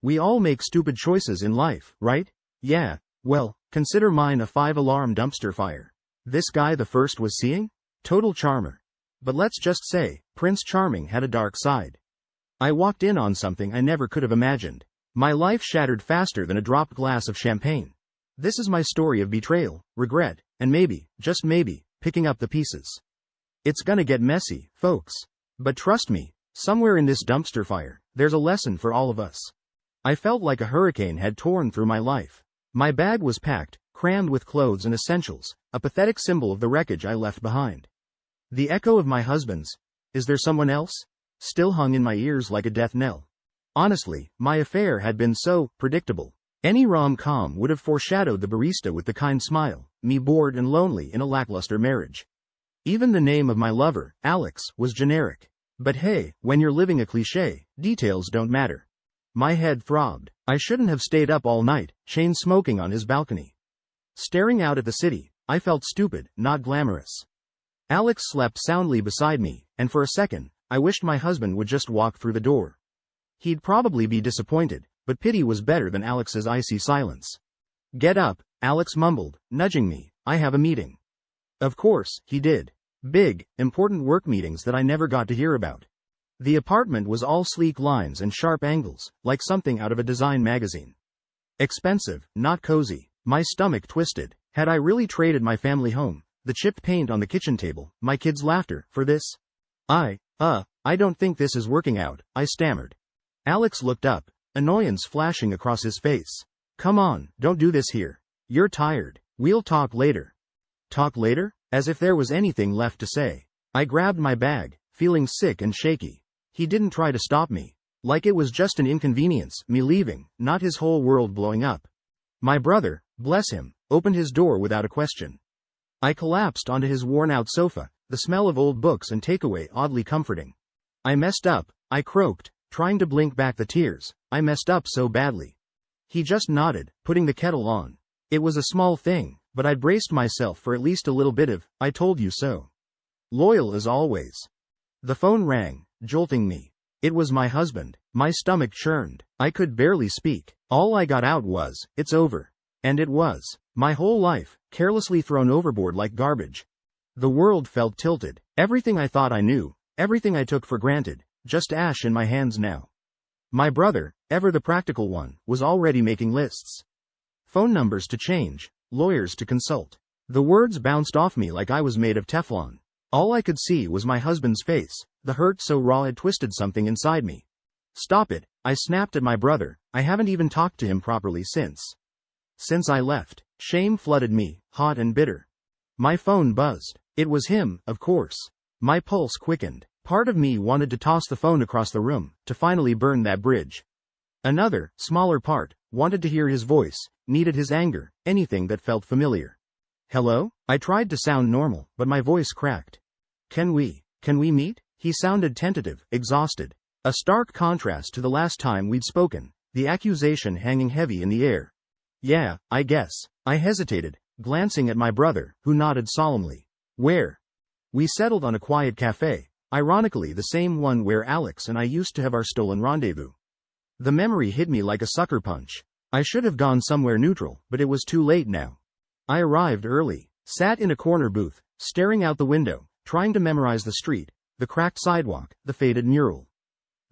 We all make stupid choices in life, right? Yeah, well, consider mine a 5-alarm dumpster fire. This guy the first was seeing? Total charmer. But let's just say, Prince Charming had a dark side. I walked in on something I never could have imagined. My life shattered faster than a dropped glass of champagne. This is my story of betrayal, regret, and maybe, just maybe, picking up the pieces. It's gonna get messy, folks. But trust me, somewhere in this dumpster fire, there's a lesson for all of us. I felt like a hurricane had torn through my life. My bag was packed, crammed with clothes and essentials, a pathetic symbol of the wreckage I left behind. The echo of my husband's, "Is there someone else?" still hung in my ears like a death knell. Honestly, my affair had been so predictable. Any rom-com would have foreshadowed the barista with the kind smile, me bored and lonely in a lackluster marriage. Even the name of my lover, Alex, was generic. But hey, when you're living a cliché, details don't matter. My head throbbed. I shouldn't have stayed up all night, chain smoking on his balcony. Staring out at the city, I felt stupid, not glamorous. Alex slept soundly beside me, and for a second, I wished my husband would just walk through the door. He'd probably be disappointed, but pity was better than Alex's icy silence. "Get up," Alex mumbled, nudging me, "I have a meeting." Of course, he did. Big, important work meetings that I never got to hear about. The apartment was all sleek lines and sharp angles, like something out of a design magazine. Expensive, not cozy. My stomach twisted. Had I really traded my family home, the chipped paint on the kitchen table, my kids' laughter, for this? I don't think this is working out, I stammered. Alex looked up, annoyance flashing across his face. "Come on, don't do this here. You're tired. We'll talk later." Talk later? As if there was anything left to say. I grabbed my bag, feeling sick and shaky. He didn't try to stop me. Like it was just an inconvenience, me leaving, not his whole world blowing up. My brother, bless him, opened his door without a question. I collapsed onto his worn-out sofa, the smell of old books and takeaway oddly comforting. "I messed up," I croaked, trying to blink back the tears. "I messed up so badly." He just nodded, putting the kettle on. It was a small thing, but I'd braced myself for at least a little bit of, "I told you so." Loyal as always. The phone rang, jolting me. It was my husband. My stomach churned. I could barely speak. All I got out was, "It's over." And it was. My whole life, carelessly thrown overboard like garbage. The world felt tilted. Everything I thought I knew, everything I took for granted, just ash in my hands now. My brother, ever the practical one, was already making lists. Phone numbers to change, lawyers to consult. The words bounced off me like I was made of Teflon. All I could see was my husband's face, the hurt so raw it twisted something inside me. "Stop it," I snapped at my brother. "I haven't even talked to him properly since I left." Shame flooded me, hot and bitter. My phone buzzed. It was him, of course. My pulse quickened. Part of me wanted to toss the phone across the room, to finally burn that bridge. Another, smaller part, wanted to hear his voice, needed his anger, anything that felt familiar. "Hello?" I tried to sound normal, but my voice cracked. Can we meet?" He sounded tentative, exhausted. A stark contrast to the last time we'd spoken, the accusation hanging heavy in the air. "Yeah, I guess." I hesitated, glancing at my brother, who nodded solemnly. "Where?" We settled on a quiet cafe, ironically the same one where Alex and I used to have our stolen rendezvous. The memory hit me like a sucker punch. I should have gone somewhere neutral, but it was too late now. I arrived early, sat in a corner booth, staring out the window, trying to memorize the street, the cracked sidewalk, the faded mural.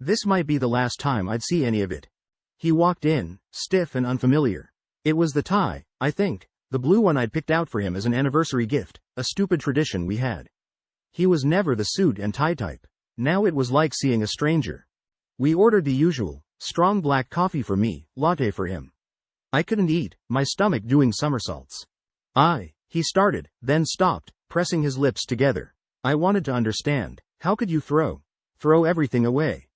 This might be the last time I'd see any of it. He walked in, stiff and unfamiliar. It was the tie, I think, the blue one I'd picked out for him as an anniversary gift, a stupid tradition we had. He was never the suit and tie type. Now it was like seeing a stranger. We ordered the usual, strong black coffee for me, latte for him. I couldn't eat, my stomach doing somersaults. He started, then stopped, pressing his lips together. I wanted to understand. How could you throw everything away?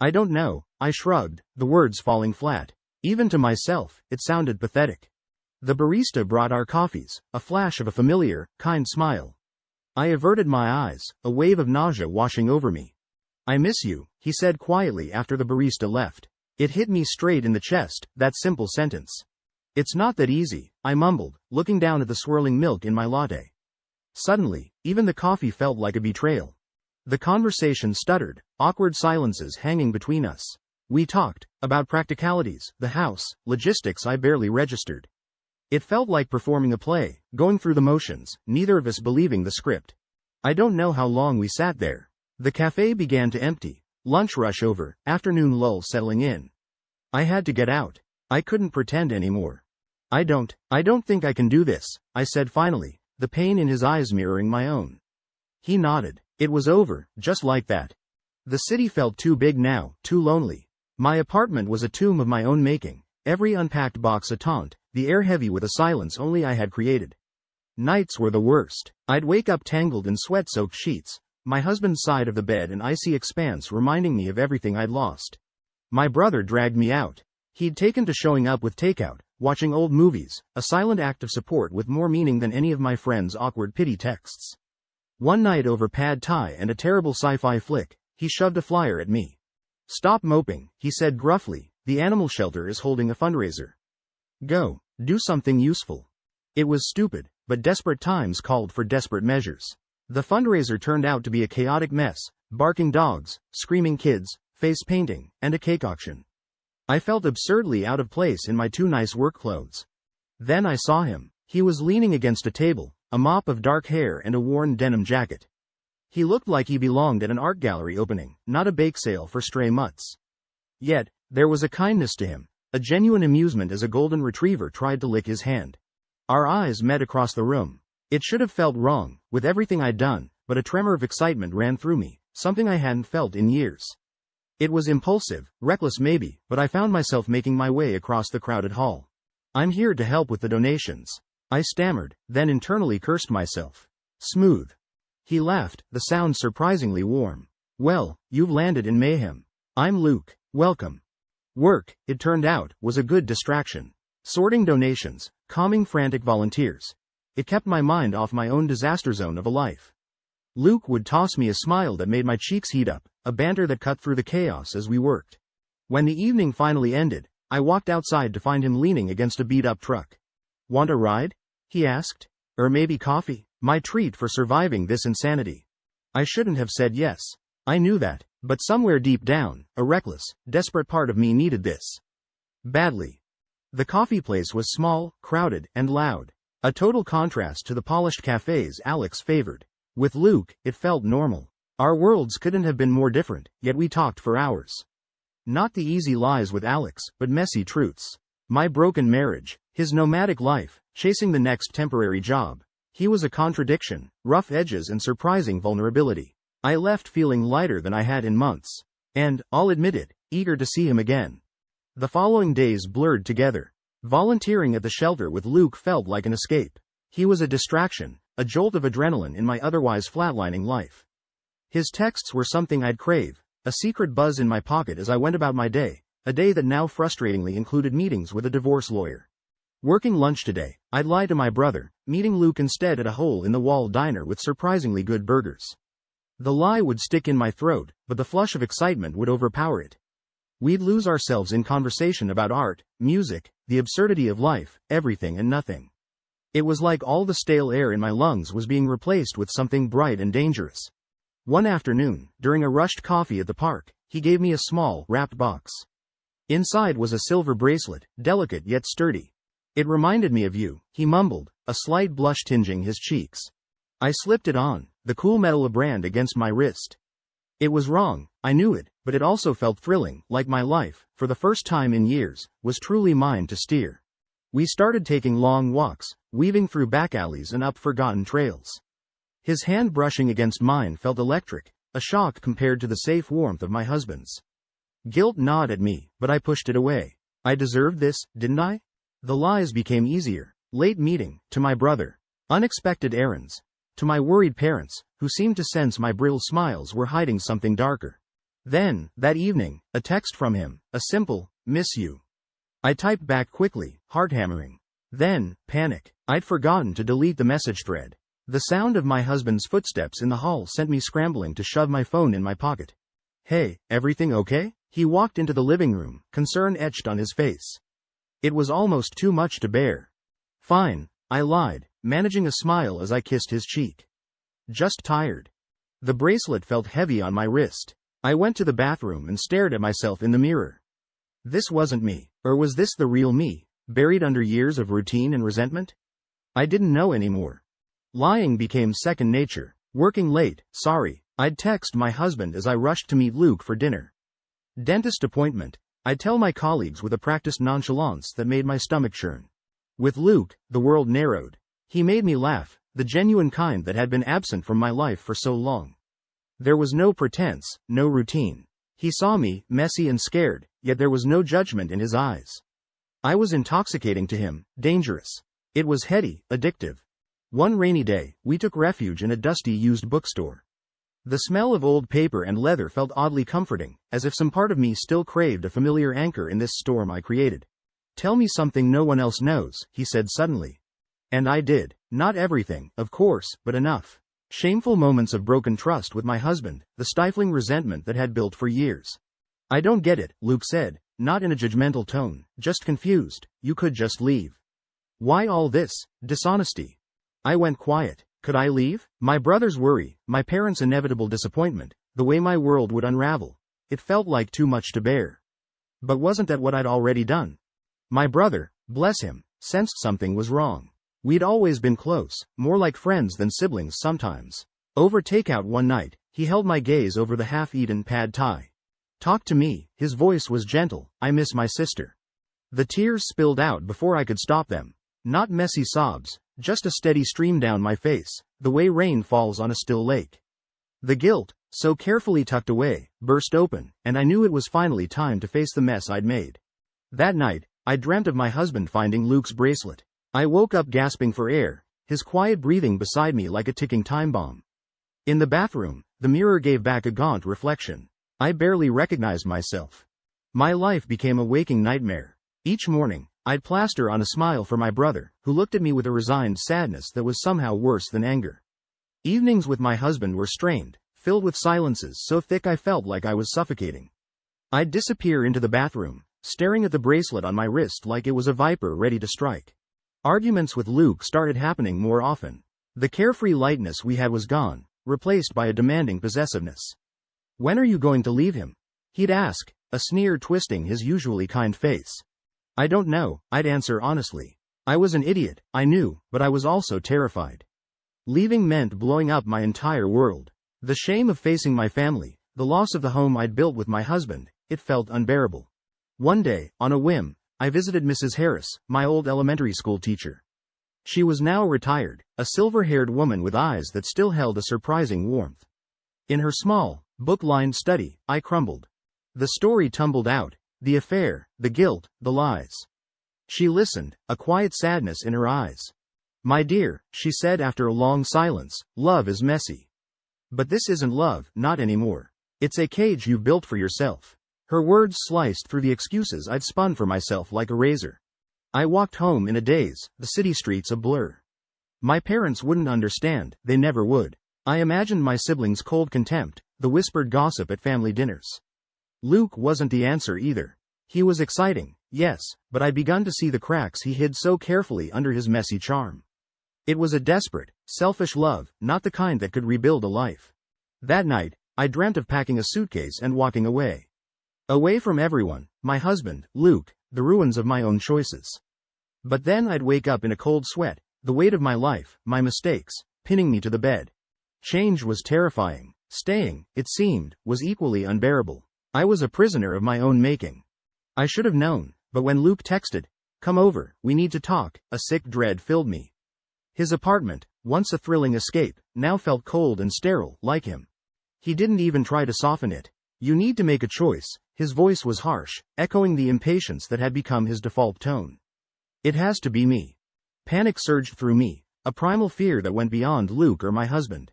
"I don't know," I shrugged, the words falling flat. Even to myself, it sounded pathetic. The barista brought our coffees, a flash of a familiar, kind smile. I averted my eyes, a wave of nausea washing over me. "I miss you," he said quietly after the barista left. It hit me straight in the chest, that simple sentence. "It's not that easy," I mumbled, looking down at the swirling milk in my latte. Suddenly, even the coffee felt like a betrayal. The conversation stuttered, awkward silences hanging between us. We talked about practicalities, the house, logistics I barely registered. It felt like performing a play, going through the motions, neither of us believing the script. I don't know how long we sat there. The cafe began to empty. Lunch rush over, afternoon lull settling in. I had to get out. I couldn't pretend anymore. I don't think I can do this, I said finally, the pain in his eyes mirroring my own. He nodded. It was over, just like that. The city felt too big now, too lonely. My apartment was a tomb of my own making, every unpacked box a taunt, the air heavy with a silence only I had created. Nights were the worst. I'd wake up tangled in sweat-soaked sheets, my husband's side of the bed an icy expanse reminding me of everything I'd lost. My brother dragged me out. He'd taken to showing up with takeout, watching old movies, a silent act of support with more meaning than any of my friends' awkward pity texts. One night over pad thai and a terrible sci-fi flick, he shoved a flyer at me. "Stop moping," he said gruffly, "the animal shelter is holding a fundraiser. Go, do something useful." It was stupid, but desperate times called for desperate measures. The fundraiser turned out to be a chaotic mess, barking dogs, screaming kids, face painting, and a cake auction. I felt absurdly out of place in my too nice work clothes. Then I saw him. He was leaning against a table, a mop of dark hair and a worn denim jacket. He looked like he belonged at an art gallery opening, not a bake sale for stray mutts. Yet, there was a kindness to him, a genuine amusement as a golden retriever tried to lick his hand. Our eyes met across the room. It should have felt wrong, with everything I'd done, but a tremor of excitement ran through me, something I hadn't felt in years. It was impulsive, reckless maybe, but I found myself making my way across the crowded hall. "I'm here to help with the donations," I stammered, then internally cursed myself. Smooth. He laughed, the sound surprisingly warm. "Well, you've landed in mayhem. I'm Luke. Welcome." Work, it turned out, was a good distraction. Sorting donations, calming frantic volunteers. It kept my mind off my own disaster zone of a life. Luke would toss me a smile that made my cheeks heat up, a banter that cut through the chaos as we worked. When the evening finally ended, I walked outside to find him leaning against a beat-up truck. "Want a ride?" he asked. "Or maybe coffee? My treat for surviving this insanity." I shouldn't have said yes. I knew that, but somewhere deep down, a reckless, desperate part of me needed this. Badly. The coffee place was small, crowded, and loud. A total contrast to the polished cafes Alex favored. With Luke, it felt normal. Our worlds couldn't have been more different, yet we talked for hours. Not the easy lies with Alex, but messy truths. My broken marriage, his nomadic life, chasing the next temporary job. He was a contradiction, rough edges and surprising vulnerability. I left feeling lighter than I had in months. And, I'll admit it, eager to see him again. The following days blurred together. Volunteering at the shelter with Luke felt like an escape. He was a distraction, a jolt of adrenaline in my otherwise flatlining life. His texts were something I'd crave, a secret buzz in my pocket as I went about my day, a day that now frustratingly included meetings with a divorce lawyer. Working lunch today, I'd lie to my brother, meeting Luke instead at a hole-in-the-wall diner with surprisingly good burgers. The lie would stick in my throat, but the flush of excitement would overpower it. We'd lose ourselves in conversation about art, music, the absurdity of life, everything and nothing. It was like all the stale air in my lungs was being replaced with something bright and dangerous. One afternoon, during a rushed coffee at the park, he gave me a small, wrapped box. Inside was a silver bracelet, delicate yet sturdy. "It reminded me of you," he mumbled, a slight blush tinging his cheeks. I slipped it on, the cool metal brand against my wrist. It was wrong, I knew it, but it also felt thrilling, like my life, for the first time in years, was truly mine to steer. We started taking long walks, weaving through back alleys and up forgotten trails. His hand brushing against mine felt electric, a shock compared to the safe warmth of my husband's. Guilt gnawed at me, but I pushed it away. I deserved this, didn't I? The lies became easier. Late meeting, to my brother. Unexpected errands. To my worried parents, who seemed to sense my brittle smiles were hiding something darker. Then, that evening, a text from him, a simple, "Miss you." I typed back quickly, heart hammering. Then, panic. I'd forgotten to delete the message thread. The sound of my husband's footsteps in the hall sent me scrambling to shove my phone in my pocket. "Hey, everything okay?" He walked into the living room, concern etched on his face. It was almost too much to bear. "Fine," I lied, managing a smile as I kissed his cheek. "Just tired." The bracelet felt heavy on my wrist. I went to the bathroom and stared at myself in the mirror. This wasn't me. Or was this the real me, buried under years of routine and resentment? I didn't know anymore. Lying became second nature. Working late, sorry, I'd text my husband as I rushed to meet Luke for dinner. Dentist appointment, I'd tell my colleagues with a practiced nonchalance that made my stomach churn. With Luke, the world narrowed. He made me laugh, the genuine kind that had been absent from my life for so long. There was no pretense, no routine. He saw me, messy and scared, yet there was no judgment in his eyes. I was intoxicating to him, dangerous. It was heady, addictive. One rainy day, we took refuge in a dusty used bookstore. The smell of old paper and leather felt oddly comforting, as if some part of me still craved a familiar anchor in this storm I created. Tell me something no one else knows, he said suddenly. And I did. Not everything, of course, but enough. Shameful moments of broken trust with my husband, the stifling resentment that had built for years. I don't get it, Luke said, not in a judgmental tone, just confused. You could just leave. Why all this dishonesty? I went quiet. Could I leave? My brother's worry, my parents' inevitable disappointment, the way my world would unravel. It felt like too much to bear. But wasn't that what I'd already done? My brother, bless him, sensed something was wrong. We'd always been close, more like friends than siblings sometimes. Over takeout one night, he held my gaze over the half-eaten pad thai. Talk to me, his voice was gentle, I miss my sister. The tears spilled out before I could stop them. Not messy sobs, just a steady stream down my face, the way rain falls on a still lake. The guilt, so carefully tucked away, burst open, and I knew it was finally time to face the mess I'd made. That night, I dreamt of my husband finding Luke's bracelet. I woke up gasping for air, his quiet breathing beside me like a ticking time bomb. In the bathroom, the mirror gave back a gaunt reflection. I barely recognized myself. My life became a waking nightmare. Each morning, I'd plaster on a smile for my brother, who looked at me with a resigned sadness that was somehow worse than anger. Evenings with my husband were strained, filled with silences so thick I felt like I was suffocating. I'd disappear into the bathroom, staring at the bracelet on my wrist like it was a viper ready to strike. Arguments with Luke started happening more often. The carefree lightness we had was gone, replaced by a demanding possessiveness. When are you going to leave him? He'd ask, a sneer twisting his usually kind face. I don't know, I'd answer honestly. I was an idiot, I knew, but I was also terrified. Leaving meant blowing up my entire world. The shame of facing my family, the loss of the home I'd built with my husband, it felt unbearable. One day, on a whim, I visited Mrs. Harris, my old elementary school teacher. She was now retired, a silver-haired woman with eyes that still held a surprising warmth. In her small, book-lined study, I crumbled. The story tumbled out, the affair, the guilt, the lies. She listened, a quiet sadness in her eyes. My dear, she said after a long silence, love is messy. But this isn't love, not anymore. It's a cage you built for yourself. Her words sliced through the excuses I'd spun for myself like a razor. I walked home in a daze, the city streets a blur. My parents wouldn't understand, they never would. I imagined my siblings' cold contempt, the whispered gossip at family dinners. Luke wasn't the answer either. He was exciting, yes, but I'd begun to see the cracks he hid so carefully under his messy charm. It was a desperate, selfish love, not the kind that could rebuild a life. That night, I dreamt of packing a suitcase and walking away. Away from everyone, my husband, Luke, the ruins of my own choices. But then I'd wake up in a cold sweat, the weight of my life, my mistakes, pinning me to the bed. Change was terrifying. Staying, it seemed, was equally unbearable. I was a prisoner of my own making. I should have known, but when Luke texted, "Come over, we need to talk," a sick dread filled me. His apartment, once a thrilling escape, now felt cold and sterile, like him. He didn't even try to soften it. You need to make a choice. His voice was harsh, echoing the impatience that had become his default tone. It has to be me. Panic surged through me, a primal fear that went beyond Luke or my husband.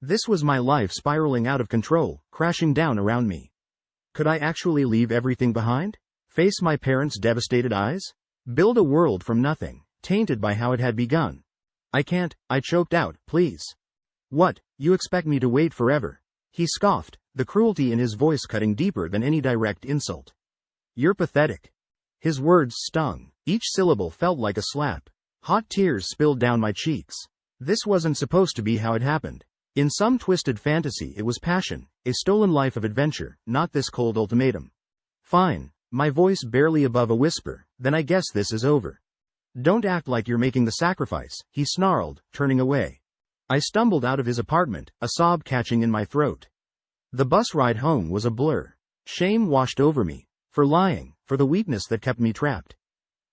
This was my life spiraling out of control, crashing down around me. Could I actually leave everything behind? Face my parents' devastated eyes? Build a world from nothing, tainted by how it had begun? I can't, I choked out, please. What, you expect me to wait forever? He scoffed, the cruelty in his voice cutting deeper than any direct insult. You're pathetic. His words stung. Each syllable felt like a slap. Hot tears spilled down my cheeks. This wasn't supposed to be how it happened. In some twisted fantasy it was passion, a stolen life of adventure, not this cold ultimatum. Fine, my voice barely above a whisper, then I guess this is over. Don't act like you're making the sacrifice, he snarled, turning away. I stumbled out of his apartment, a sob catching in my throat. The bus ride home was a blur. Shame washed over me. For lying, for the weakness that kept me trapped.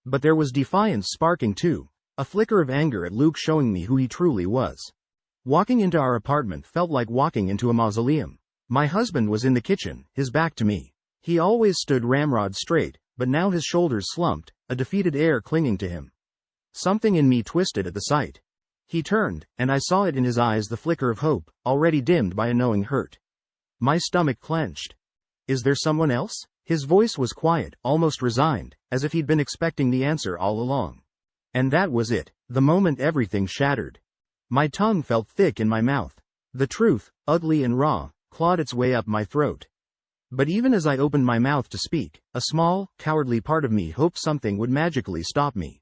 But there was defiance sparking too, a flicker of anger at Luke showing me who he truly was. Walking into our apartment felt like walking into a mausoleum. My husband was in the kitchen, his back to me. He always stood ramrod straight, but now his shoulders slumped, a defeated air clinging to him. Something in me twisted at the sight. He turned, and I saw it in his eyes, the flicker of hope, already dimmed by a knowing hurt. My stomach clenched. Is there someone else? His voice was quiet, almost resigned, as if he'd been expecting the answer all along. And that was it, the moment everything shattered. My tongue felt thick in my mouth. The truth, ugly and raw, clawed its way up my throat. But even as I opened my mouth to speak, a small, cowardly part of me hoped something would magically stop me.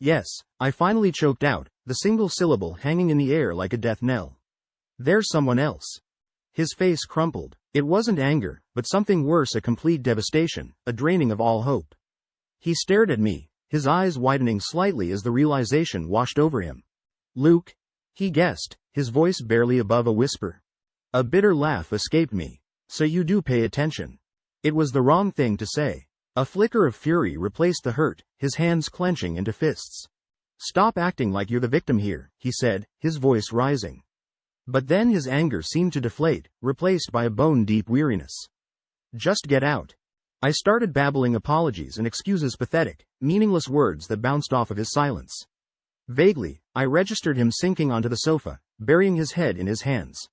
Yes, I finally choked out, the single syllable hanging in the air like a death knell. There's someone else. His face crumpled. It wasn't anger, but something worse, a complete devastation, a draining of all hope. He stared at me, his eyes widening slightly as the realization washed over him. Luke? He guessed, his voice barely above a whisper. A bitter laugh escaped me. So you do pay attention. It was the wrong thing to say. A flicker of fury replaced the hurt, his hands clenching into fists. Stop acting like you're the victim here, he said, his voice rising. But then his anger seemed to deflate, replaced by a bone-deep weariness. Just get out. I started babbling apologies and excuses, pathetic, meaningless words that bounced off of his silence. Vaguely, I registered him sinking onto the sofa, burying his head in his hands.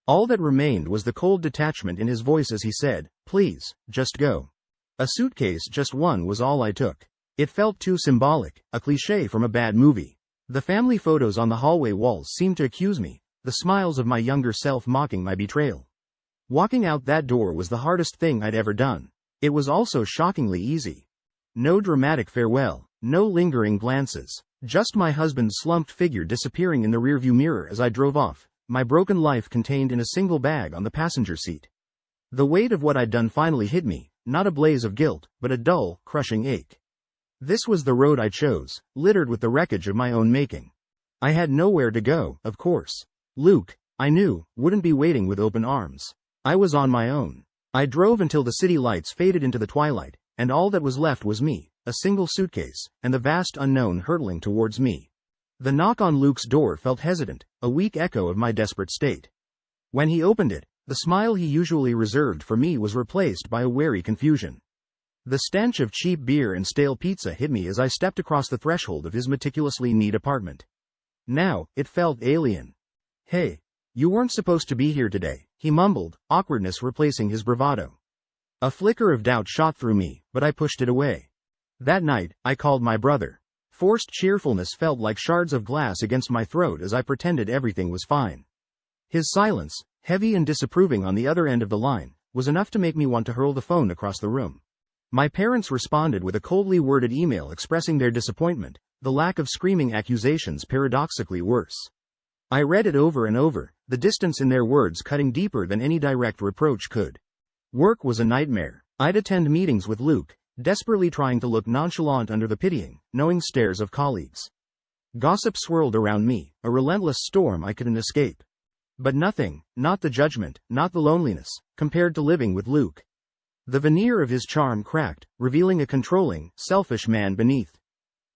All that remained was the cold detachment in his voice as he said, "Please, just go." A suitcase, just one, was all I took. It felt too symbolic, a cliché from a bad movie. The family photos on the hallway walls seemed to accuse me, the smiles of my younger self mocking my betrayal. Walking out that door was the hardest thing I'd ever done. It was also shockingly easy. No dramatic farewell, no lingering glances, just my husband's slumped figure disappearing in the rearview mirror as I drove off, my broken life contained in a single bag on the passenger seat. The weight of what I'd done finally hit me, not a blaze of guilt, but a dull, crushing ache. This was the road I chose, littered with the wreckage of my own making. I had nowhere to go, of course. Luke, I knew, wouldn't be waiting with open arms. I was on my own. I drove until the city lights faded into the twilight, and all that was left was me, a single suitcase, and the vast unknown hurtling towards me. The knock on Luke's door felt hesitant, a weak echo of my desperate state. When he opened it, the smile he usually reserved for me was replaced by a wary confusion. The stench of cheap beer and stale pizza hit me as I stepped across the threshold of his meticulously neat apartment. Now, it felt alien. "Hey, you weren't supposed to be here today," he mumbled, awkwardness replacing his bravado. A flicker of doubt shot through me, but I pushed it away. That night, I called my brother. Forced cheerfulness felt like shards of glass against my throat as I pretended everything was fine. His silence, heavy and disapproving on the other end of the line, was enough to make me want to hurl the phone across the room. My parents responded with a coldly worded email expressing their disappointment, the lack of screaming accusations paradoxically worse. I read it over and over, the distance in their words cutting deeper than any direct reproach could. Work was a nightmare. I'd attend meetings with Luke, desperately trying to look nonchalant under the pitying, knowing stares of colleagues. Gossip swirled around me, a relentless storm I couldn't escape. But nothing, not the judgment, not the loneliness, compared to living with Luke. The veneer of his charm cracked, revealing a controlling, selfish man beneath.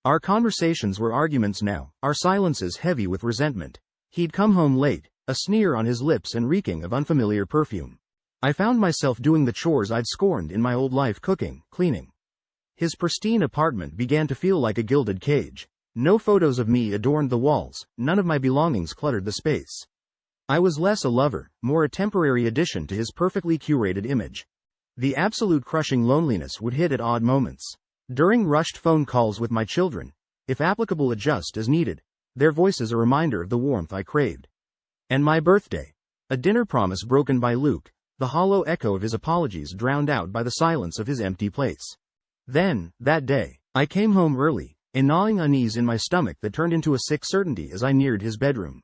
Our conversations were arguments now, our silences heavy with resentment. He'd come home late, a sneer on his lips and reeking of unfamiliar perfume. I found myself doing the chores I'd scorned in my old life, cooking, cleaning. His pristine apartment began to feel like a gilded cage. No photos of me adorned the walls, none of my belongings cluttered the space. I was less a lover, more a temporary addition to his perfectly curated image. The absolute crushing loneliness would hit at odd moments. During rushed phone calls with my children, if applicable adjust as needed, their voices a reminder of the warmth I craved. And my birthday. A dinner promise broken by Luke, the hollow echo of his apologies drowned out by the silence of his empty place. Then, that day, I came home early, a gnawing unease in my stomach that turned into a sick certainty as I neared his bedroom.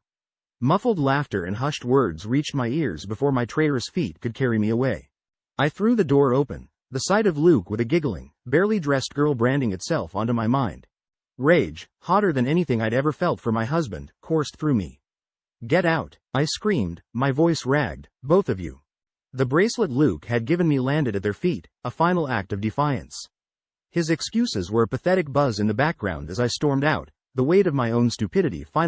Muffled laughter and hushed words reached my ears before my traitorous feet could carry me away. I threw the door open, The sight of Luke with a giggling, barely dressed girl branding itself onto my mind. Rage, hotter than anything I'd ever felt for my husband, coursed through me. Get out, I screamed, my voice ragged, both of you. The bracelet Luke had given me landed at their feet, a final act of defiance. His excuses were a pathetic buzz in the background as I stormed out, the weight of my own stupidity finally